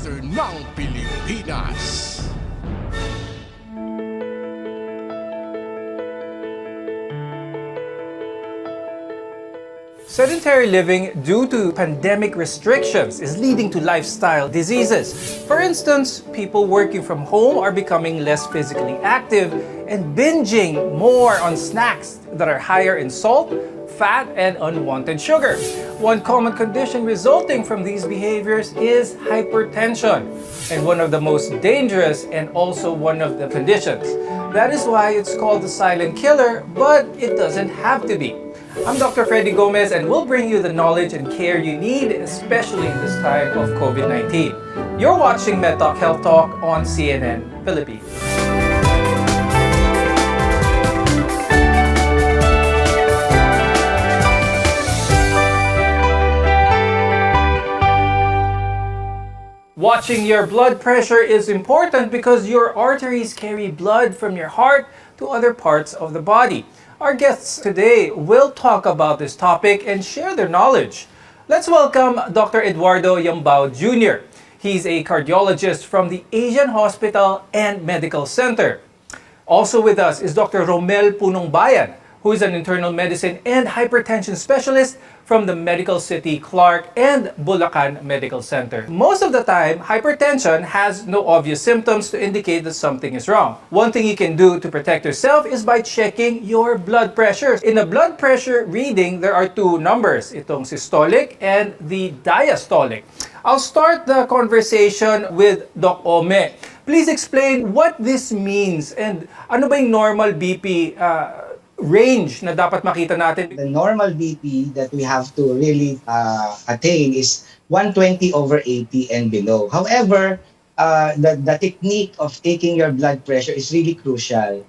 podcaster ng Pilipinas. Sedentary living due to pandemic restrictions is leading to lifestyle diseases. For instance, people working from home are becoming less physically active and binging more on snacks that are higher in salt, fat, and unwanted sugar. One common condition resulting from these behaviors is hypertension, and one of the most dangerous and also one of the conditions. That is why it's called the silent killer, but it doesn't have to be. I'm Dr. Freddy Gomez and we'll bring you the knowledge and care you need, especially in this time of COVID-19. You're watching MedTalk Health Talk on CNN Philippines. Watching your blood pressure is important because your arteries carry blood from your heart to other parts of the body. Our guests today will talk about this topic and share their knowledge. Let's welcome Dr. Eduardo Yambao Jr. He's a cardiologist from the Asian Hospital and Medical Center. Also with us is Dr. Romel Punongbayan, who is an internal medicine and hypertension specialist from the Medical City Clark and Bulacan Medical Center. Most of the time, hypertension has no obvious symptoms to indicate that something is wrong. One thing you can do to protect yourself is by checking your blood pressure. In a blood pressure reading, there are two numbers, itong systolic and the diastolic. I'll start the conversation with Doc Ome. Please explain what this means and ano ba yung normal BP range na dapat makita natin? The normal BP that we have to really attain is 120/80 and below. However, the technique of taking your blood pressure is really crucial.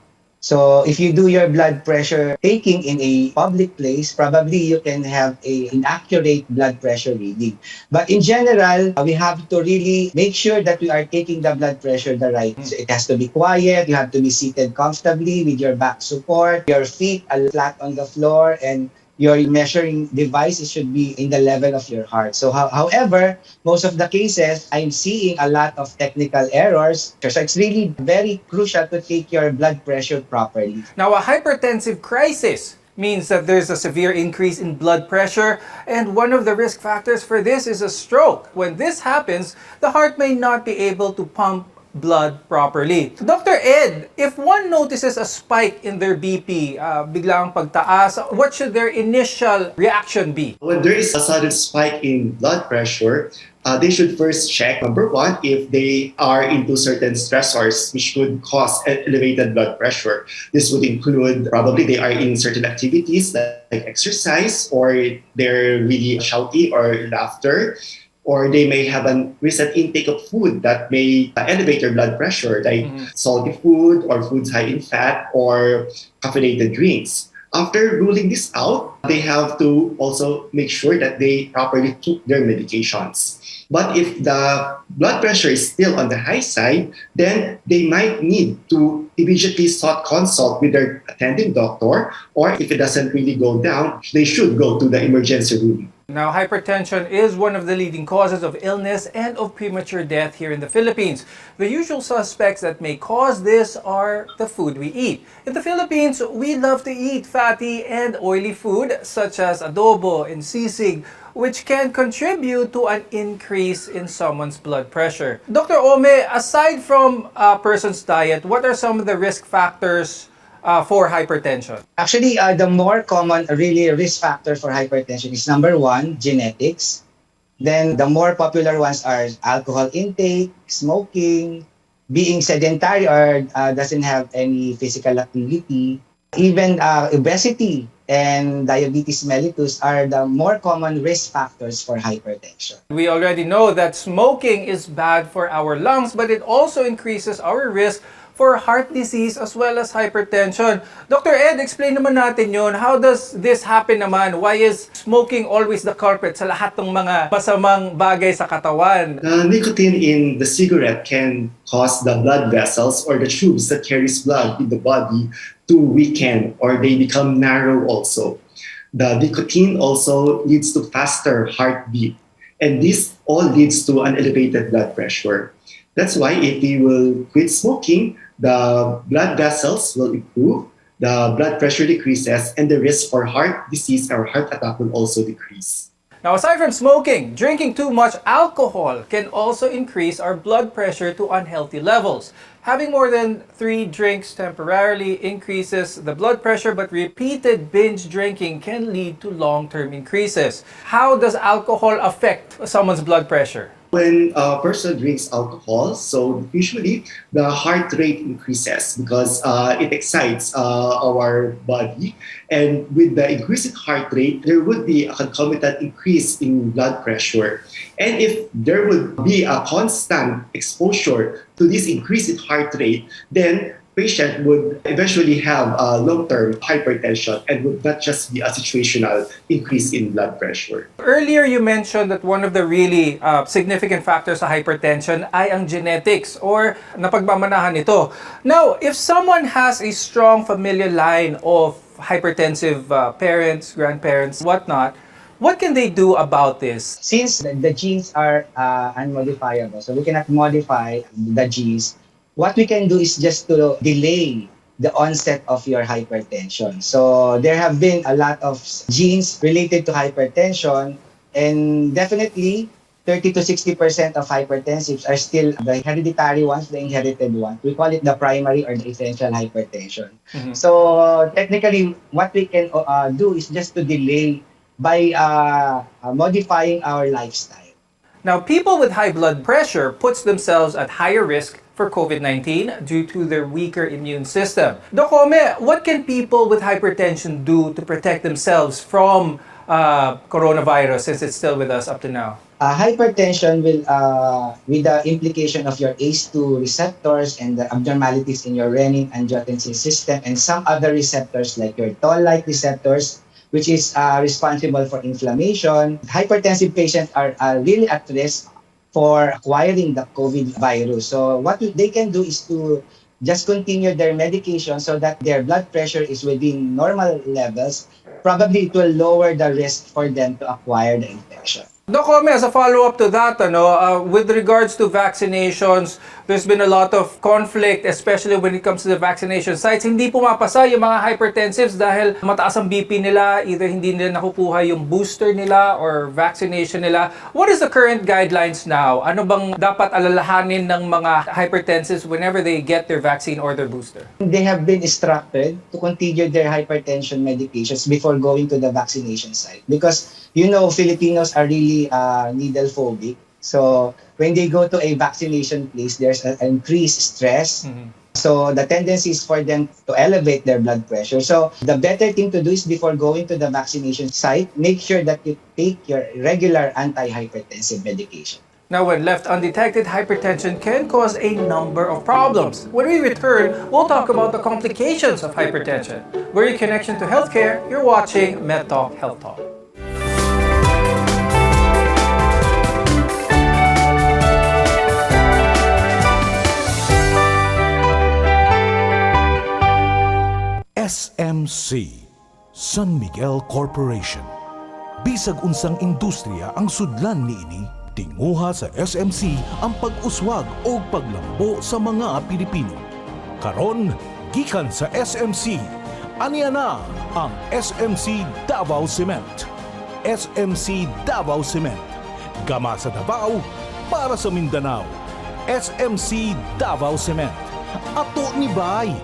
So if you do your blood pressure taking in a public place, probably you can have an inaccurate blood pressure reading. But in general, we have to really make sure that we are taking the blood pressure the right. So it has to be quiet, you have to be seated comfortably with your back support, your feet are flat on the floor, and your measuring device should be in the level of your heart. So however, most of the cases, I'm seeing a lot of technical errors. So it's really very crucial to take your blood pressure properly. Now, a hypertensive crisis means that there's a severe increase in blood pressure, and one of the risk factors for this is a stroke. When this happens, the heart may not be able to pump blood properly. Dr. Ed, if one notices a spike in their BP, biglang pagtaas, what should their initial reaction be? When there is a sudden spike in blood pressure, they should first check, number one, if they are into certain stressors which could cause elevated blood pressure. This would include probably they are in certain activities like exercise, or they're really shouty or laughter, or they may have a recent intake of food that may elevate your blood pressure, like salty food or foods high in fat or caffeinated drinks. After ruling this out, they have to also make sure that they properly took their medications. But if the blood pressure is still on the high side, then they might need to immediately sought consult with their attending doctor, or if it doesn't really go down, they should go to the emergency room. Now, hypertension is one of the leading causes of illness and of premature death here in the Philippines. The usual suspects that may cause this are the food we eat. In the Philippines, we love to eat fatty and oily food such as adobo and sisig, which can contribute to an increase in someone's blood pressure. Dr. Ome, aside from a person's diet, what are some of the risk factors for hypertension? Actually, the more common really risk factor for hypertension is number one, genetics. Then the more popular ones are alcohol intake, smoking, being sedentary or doesn't have any physical activity. Even obesity and diabetes mellitus are the more common risk factors for hypertension. We already know that smoking is bad for our lungs, but it also increases our risk for heart disease as well as hypertension. Dr. Ed, explain naman natin yun. How does this happen naman? Why is smoking always the culprit sa lahat ng mga masamang bagay sa katawan? The nicotine in the cigarette can cause the blood vessels or the tubes that carries blood in the body to weaken, or they become narrow also. The nicotine also leads to faster heartbeat. And this all leads to an elevated blood pressure. That's why if we will quit smoking, the blood vessels will improve, the blood pressure decreases, and the risk for heart disease or heart attack will also decrease. Now, aside from smoking, drinking too much alcohol can also increase our blood pressure to unhealthy levels. Having more than 3 drinks temporarily increases the blood pressure, but repeated binge drinking can lead to long-term increases. How does alcohol affect someone's blood pressure? When a person drinks alcohol, so usually the heart rate increases because it excites our body. And with the increasing heart rate, there would be a concomitant increase in blood pressure. And if there would be a constant exposure to this increase in heart rate, then patient would eventually have long-term hypertension and would not just be a situational increase in blood pressure. Earlier, you mentioned that one of the really significant factors sa hypertension ay ang genetics or napagmamanahan nito. Now, if someone has a strong familial line of hypertensive parents, grandparents, whatnot, what can they do about this? Since the genes are unmodifiable, so we cannot modify the genes, what we can do is just to delay the onset of your hypertension. So there have been a lot of genes related to hypertension, and definitely 30 to 60% of hypertensives are still the hereditary ones, the inherited ones. We call it the primary or the essential hypertension. So technically, what we can do is just to delay by modifying our lifestyle. Now, people with high blood pressure puts themselves at higher risk for COVID-19 due to their weaker immune system. Doc Ome, what can people with hypertension do to protect themselves from coronavirus since it's still with us up to now? Hypertension will, with the implication of your ACE2 receptors and the abnormalities in your renin-angiotensin system and some other receptors like your toll-like receptors, which is responsible for inflammation. Hypertensive patients are really at risk for acquiring the COVID virus. So what they can do is to just continue their medication so that their blood pressure is within normal levels. Probably it will lower the risk for them to acquire the infection. Doc Ome, as a follow-up to that, with regards to vaccinations, there's been a lot of conflict, especially when it comes to the vaccination sites. Hindi pumapasa yung mga hypertensives dahil mataas ang BP nila, either hindi nila nakukuha yung booster nila or vaccination nila. What is the current guidelines now? Ano bang dapat alalahanin ng mga hypertensives whenever they get their vaccine or their booster? They have been instructed to continue their hypertension medications before going to the vaccination site because Filipinos are really needle phobic. So when they go to a vaccination place, there's an increased stress. So the tendency is for them to elevate their blood pressure. So the better thing to do is before going to the vaccination site, make sure that you take your regular antihypertensive medication. Now, when left undetected, hypertension can cause a number of problems. When we return, we'll talk about the complications of hypertension. We're your connection to healthcare. You're watching MedTalk Health Talk. SMC, San Miguel Corporation. Bisag unsang industriya ang sudlan niini, tinguha sa SMC ang pag-uswag o paglambo sa mga Pilipino. Karon, gikan sa SMC, aniya na ang SMC Davao Cement. SMC Davao Cement. Gama sa Davao, para sa Mindanao. SMC Davao Cement. Ato ni Bay.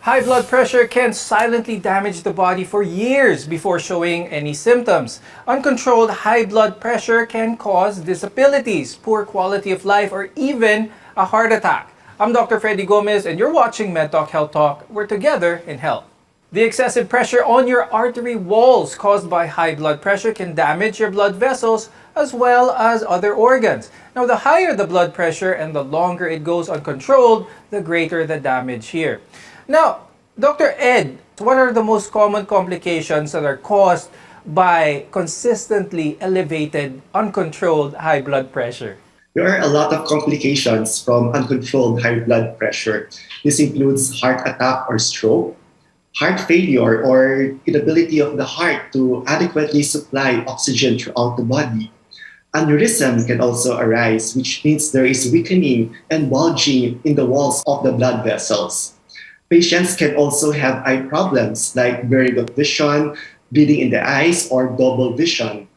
High blood pressure can silently damage the body for years before showing any symptoms. Uncontrolled high blood pressure can cause disabilities, poor quality of life, or even a heart attack. I'm Dr. Freddy Gomez, and you're watching MedTalk Health Talk. We're together in health. The excessive pressure on your artery walls caused by high blood pressure can damage your blood vessels as well as other organs. Now, the higher the blood pressure and the longer it goes uncontrolled, the greater the damage here. Now, Dr. Ed, what are the most common complications that are caused by consistently elevated, uncontrolled high blood pressure? There are a lot of complications from uncontrolled high blood pressure. This includes heart attack or stroke, heart failure or inability of the heart to adequately supply oxygen throughout the body. Aneurysm can also arise, which means there is weakening and bulging in the walls of the blood vessels. Patients can also have eye problems like blurring of vision, bleeding in the eyes, or double vision.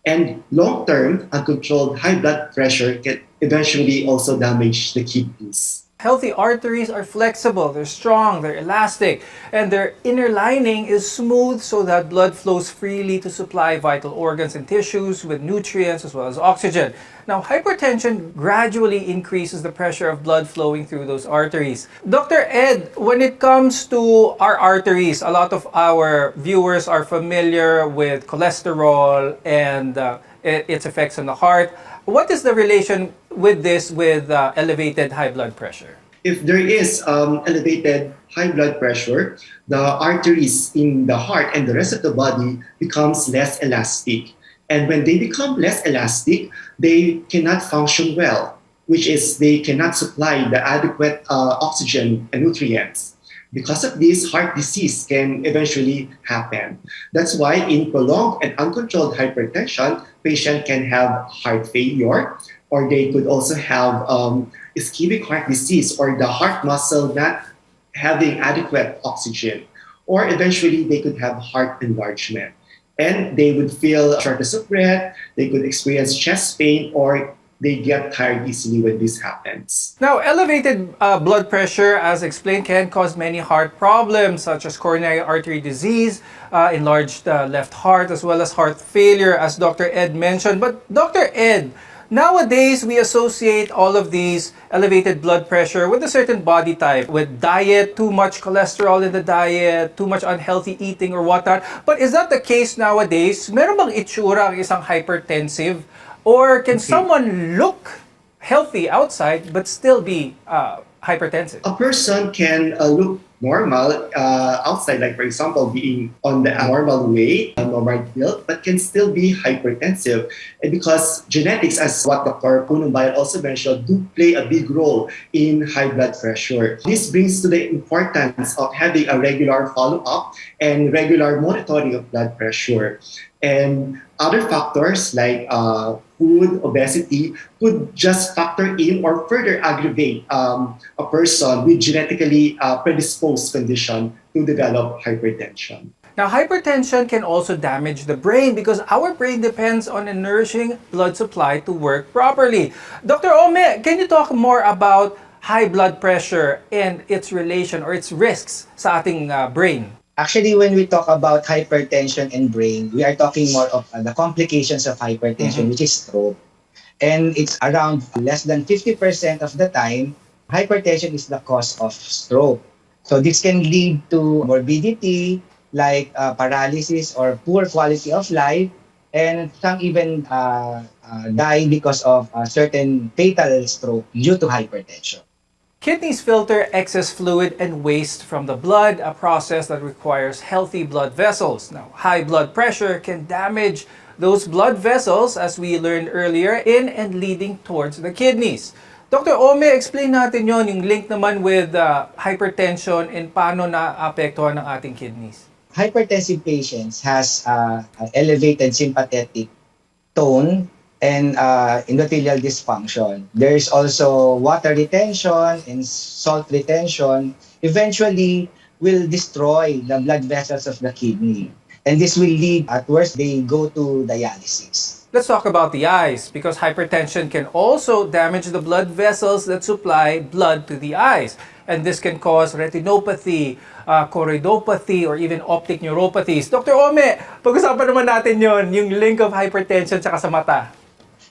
And long-term, uncontrolled high blood pressure can eventually also damage the kidneys. Healthy arteries are flexible, they're strong, they're elastic, and their inner lining is smooth so that blood flows freely to supply vital organs and tissues with nutrients as well as oxygen. Now, hypertension gradually increases the pressure of blood flowing through those arteries. Dr. Ed, when it comes to our arteries, a lot of our viewers are familiar with cholesterol and its effects on the heart. What is the relation with this with elevated high blood pressure? If there is elevated high blood pressure, the arteries in the heart and the rest of the body becomes less elastic. And when they become less elastic, they cannot function well, which is they cannot supply the adequate oxygen and nutrients. Because of this, heart disease can eventually happen. That's why in prolonged and uncontrolled hypertension, patient can have heart failure, or they could also have ischemic heart disease, or the heart muscle not having adequate oxygen, or eventually they could have heart enlargement. And they would feel shortness of breath, they could experience chest pain, or they get tired easily when this happens. Now, elevated blood pressure, as explained, can cause many heart problems such as coronary artery disease, enlarged left heart, as well as heart failure, as Dr. Ed mentioned. But Dr. Ed, nowadays we associate all of these elevated blood pressure with a certain body type, with diet, too much cholesterol in the diet, too much unhealthy eating or whatnot. But is that the case nowadays? Meron bang itsura ang isang hypertensive? Or can someone look healthy outside but still be hypertensive? A person can look normal outside, like for example, being on the normal weight, normal build, but can still be hypertensive. And because genetics, as what Dr. Punumbayan also mentioned, do play a big role in high blood pressure. This brings to the importance of having a regular follow-up and regular monitoring of blood pressure. And other factors like food, obesity could just factor in or further aggravate a person with genetically predisposed condition to develop hypertension. Now, hypertension can also damage the brain because our brain depends on a nourishing blood supply to work properly. Dr. Ome, can you talk more about high blood pressure and its relation or its risks sa ating brain? Actually, when we talk about hypertension and brain, we are talking more of the complications of hypertension, which is stroke. And it's around less than 50% of the time, hypertension is the cause of stroke. So this can lead to morbidity like paralysis or poor quality of life, and some even die because of a certain fatal stroke due to hypertension. Kidneys filter excess fluid and waste from the blood, a process that requires healthy blood vessels. Now, high blood pressure can damage those blood vessels, as we learned earlier, in and leading towards the kidneys. Dr. Ome, explain natin yon, yung link naman with hypertension and paano naapektuhan ng ating kidneys. Hypertensive patients has an elevated sympathetic tone and endothelial dysfunction. There is also water retention and salt retention. Eventually, will destroy the blood vessels of the kidney. And this will lead, at worst, they go to dialysis. Let's talk about the eyes, because hypertension can also damage the blood vessels that supply blood to the eyes. And this can cause retinopathy, choroidopathy, or even optic neuropathies. Dr. Ome, pag-usapan naman natin yon, yung link of hypertension sa mata.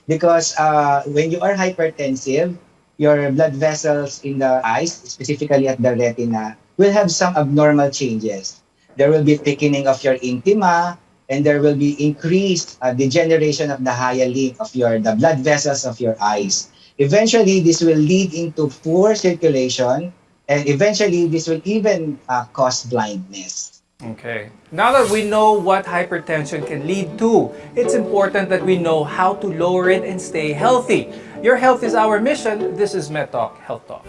Because when you are hypertensive, your blood vessels in the eyes, specifically at the retina, will have some abnormal changes. There will be thickening of your intima, and there will be increased degeneration of the hyaline of the blood vessels of your eyes. Eventually, this will lead into poor circulation, and eventually, this will even cause blindness. Okay. Now that we know what hypertension can lead to, it's important that we know how to lower it and stay healthy. Your health is our mission. This is MedTalk Health Talk.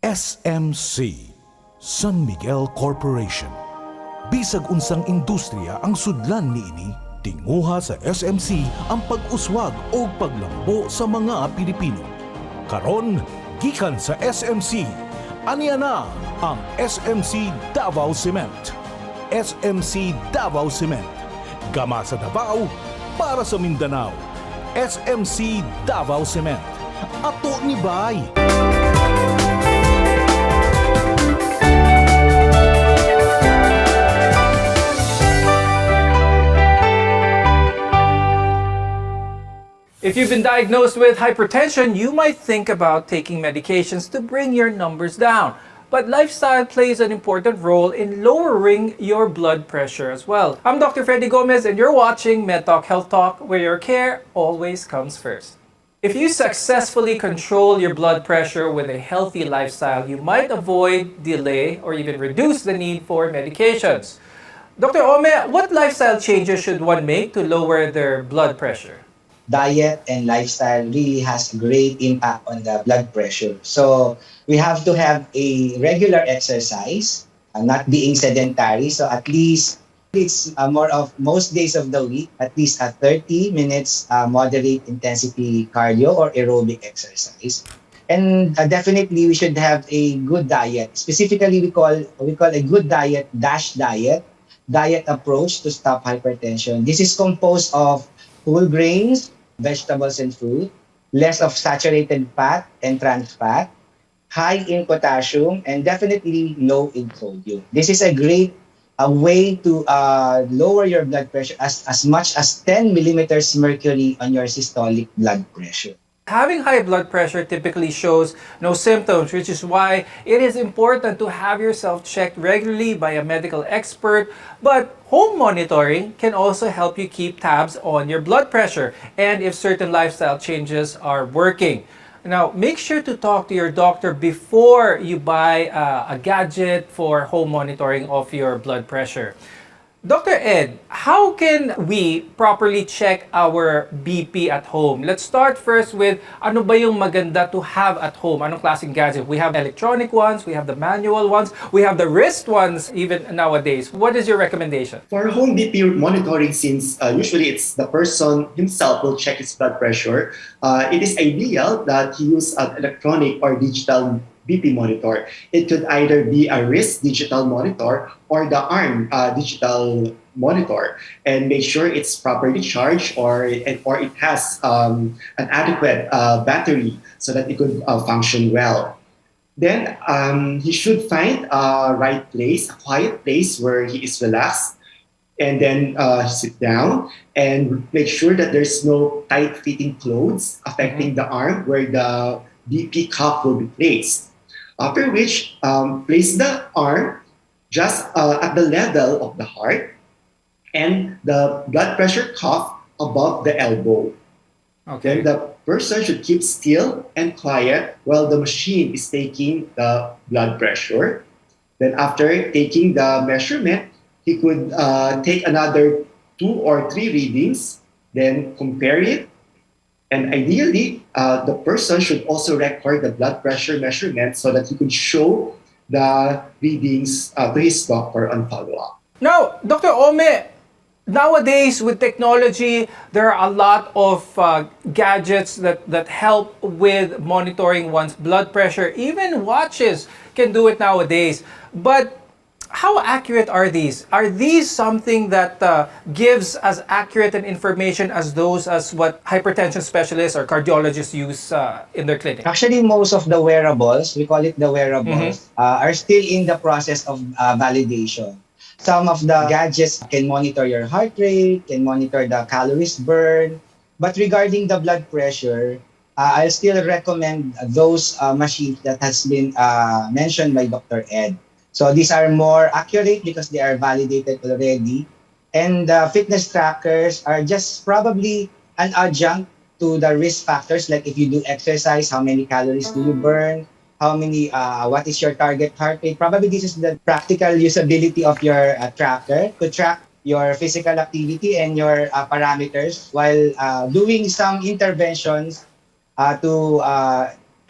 SMC, San Miguel Corporation. Bisag unsang industriya ang sudlan niini, tinguha sa SMC ang pag-uswag o paglambo sa mga Pilipino. Karon, gikan sa SMC, aniya na ang SMC Davao Cement. SMC Davao Cement. Gama sa Davao, para sa Mindanao. SMC Davao Cement. Ato ni Bay. If you've been diagnosed with hypertension, you might think about taking medications to bring your numbers down. But lifestyle plays an important role in lowering your blood pressure as well. I'm Dr. Freddy Gomez and you're watching MedTalk Health Talk, where your care always comes first. If you successfully control your blood pressure with a healthy lifestyle, you might avoid, delay, or even reduce the need for medications. Dr. Ome, what lifestyle changes should one make to lower their blood pressure? Diet and lifestyle really has a great impact on the blood pressure. So we have to have a regular exercise, not being sedentary. So at least it's more of most days of the week, at least a 30 minutes moderate intensity cardio or aerobic exercise. And definitely we should have a good diet. Specifically, we call a good diet DASH diet approach to stop hypertension. This is composed of whole grains, vegetables and fruit, less of saturated fat and trans fat, high in potassium, and definitely low in sodium. This is a great way to lower your blood pressure as much as 10 millimeters mercury on your systolic blood pressure. Having high blood pressure typically shows no symptoms, which is why it is important to have yourself checked regularly by a medical expert. But home monitoring can also help you keep tabs on your blood pressure and if certain lifestyle changes are working. Now, make sure to talk to your doctor before you buy a gadget for home monitoring of your blood pressure. Dr. Ed, how can we properly check our BP at home? Let's start first with ano ba yung maganda to have at home? Anong klaseng gadget? We have electronic ones, we have the manual ones, we have the wrist ones even nowadays. What is your recommendation? For home BP monitoring, since usually it's the person himself will check his blood pressure, it is ideal that he use an electronic or digital BP monitor. It could either be a wrist digital monitor or the arm digital monitor, and make sure it's properly charged or it has an adequate battery so that it could function well. Then he should find a right place, a quiet place where he is relaxed, and then sit down and make sure that there's no tight-fitting clothes affecting the arm where the BP cuff will be placed. After which, place the arm just at the level of the heart and the blood pressure cuff above the elbow. Okay. Then the person should keep still and quiet while the machine is taking the blood pressure. Then after taking the measurement, he could take another 2 or 3 readings, then compare it. And ideally, the person should also record the blood pressure measurement so that he could show the readings to his doctor on follow-up. Now, Dr. Ome, nowadays with technology, there are a lot of gadgets that help with monitoring one's blood pressure. Even watches can do it nowadays. But how accurate are these? Are these something that gives as accurate an information as those as what hypertension specialists or cardiologists use in their clinic? Actually, most of the wearables, we call it the wearables, are still in the process of validation. Some of the gadgets can monitor your heart rate, can monitor the calories burned. But regarding the blood pressure, I'll still recommend those machines that has been mentioned by Dr. Ed. So these are more accurate because they are validated already. And fitness trackers are just probably an adjunct to the risk factors, like if you do exercise, how many calories do you burn, what is your target heart rate. Probably this is the practical usability of your tracker to track your physical activity and your parameters while doing some interventions to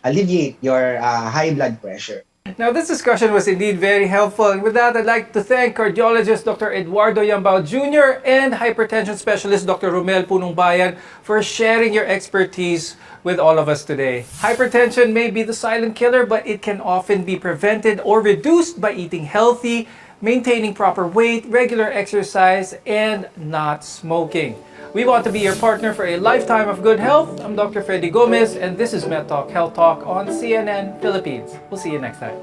alleviate your high blood pressure. Now, this discussion was indeed very helpful. And with that, I'd like to thank cardiologist Dr. Eduardo Yambao Jr. and hypertension specialist Dr. Romel Punongbayan for sharing your expertise with all of us today. Hypertension may be the silent killer, but it can often be prevented or reduced by eating healthy, maintaining proper weight, regular exercise, and not smoking. We want to be your partner for a lifetime of good health. I'm Dr. Freddy Gomez, and this is Med Talk Health Talk on CNN Philippines. We'll see you next time.